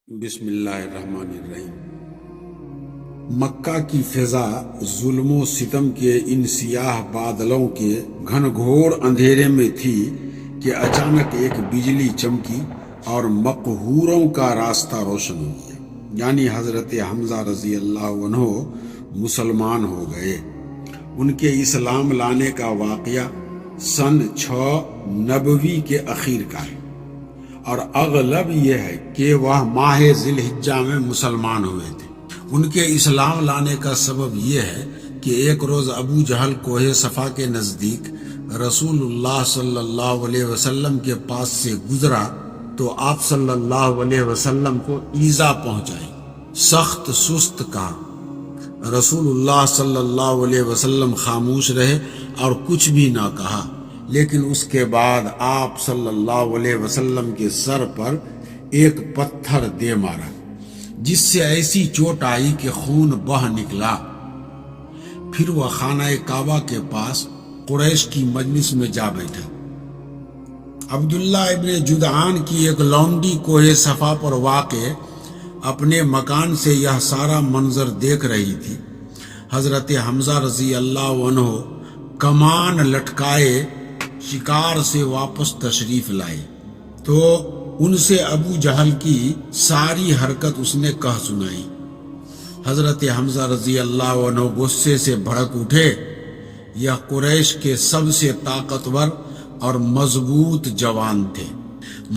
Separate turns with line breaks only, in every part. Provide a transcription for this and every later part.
بسم اللہ الرحمن الرحیم۔ مکہ کی فضا ظلم و ستم کے ان سیاہ بادلوں کے گھن گھور اندھیرے میں تھی کہ اچانک ایک بجلی چمکی اور مقہوروں کا راستہ روشن ہو گیا، یعنی حضرت حمزہ رضی اللہ عنہ مسلمان ہو گئے۔ ان کے اسلام لانے کا واقعہ سن 6 نبوی کے اخیر کا ہے، اور اغلب یہ ہے کہ وہ ماہ ذی الحجہ میں مسلمان ہوئے تھے۔ ان کے اسلام لانے کا سبب یہ ہے کہ ایک روز ابو جہل کوہ صفا کے نزدیک رسول اللہ صلی اللہ علیہ وسلم کے پاس سے گزرا تو آپ صلی اللہ علیہ وسلم کو ایذا پہنچائی، سخت سست کہا۔ رسول اللہ صلی اللہ علیہ وسلم خاموش رہے اور کچھ بھی نہ کہا، لیکن اس کے بعد آپ صلی اللہ علیہ وسلم کے سر پر ایک پتھر دے مارا، جس سے ایسی چوٹ آئی کہ خون بہہ نکلا۔ پھر وہ خانہ کعبہ کے پاس قریش کی مجلس میں جا بیٹھا۔ عبداللہ ابن جدعان کی ایک لونڈی کوہ صفا پر واقع اپنے مکان سے یہ سارا منظر دیکھ رہی تھی۔ حضرت حمزہ رضی اللہ عنہ کمان لٹکائے شکار سے واپس تشریف لائے تو ان سے ابو جہل کی ساری حرکت اس نے کہہ سنائی۔ حضرت حمزہ رضی اللہ عنہ غصے سے بھڑک اٹھے۔ یہ قریش کے سب سے طاقتور اور مضبوط جوان تھے۔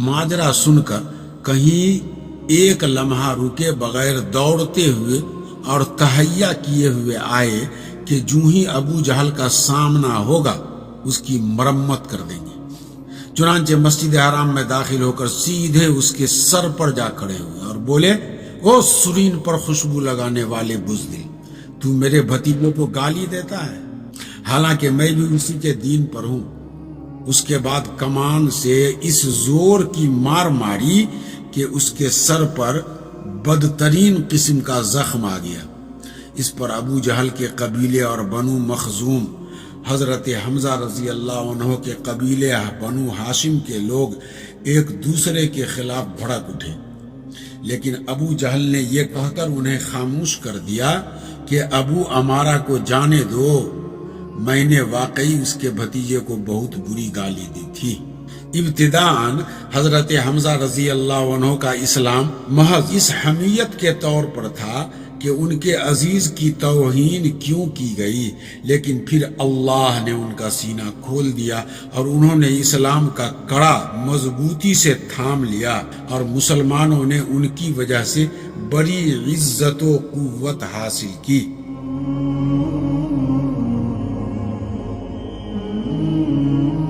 ماجرا سن کر کہیں ایک لمحہ رکے بغیر دوڑتے ہوئے اور تہیا کیے ہوئے آئے کہ جوں ہی ابو جہل کا سامنا ہوگا اس کی مرمت کر دیں گے۔ چنانچہ مسجد حرام میں داخل ہو کر سیدھے اس کے سر پر جا کھڑے ہوئے اور بولے، او سرین پر خوشبو لگانے والے بزدل، تو میرے بھتیجوں کو گالی دیتا ہے، حالانکہ میں بھی اسی کے دین پر ہوں۔ اس کے بعد کمان سے اس زور کی مار ماری کہ اس کے سر پر بدترین قسم کا زخم آ گیا۔ اس پر ابو جہل کے قبیلے اور بنو مخزوم، حضرت حمزہ رضی اللہ عنہ کے قبیلے بنو ہاشم کے لوگ ایک دوسرے کے خلاف بھڑک اٹھے، لیکن ابو جہل نے یہ کہہ کر انہیں خاموش کر دیا کہ ابو امارہ کو جانے دو، میں نے واقعی اس کے بھتیجے کو بہت بری گالی دی تھی۔ ابتداءً حضرت حمزہ رضی اللہ عنہ کا اسلام محض اس حمیت کے طور پر تھا کہ ان کے عزیز کی توہین کیوں کی گئی، لیکن پھر اللہ نے ان کا سینہ کھول دیا اور انہوں نے اسلام کا کڑا مضبوطی سے تھام لیا، اور مسلمانوں نے ان کی وجہ سے بڑی عزت و قوت حاصل کی۔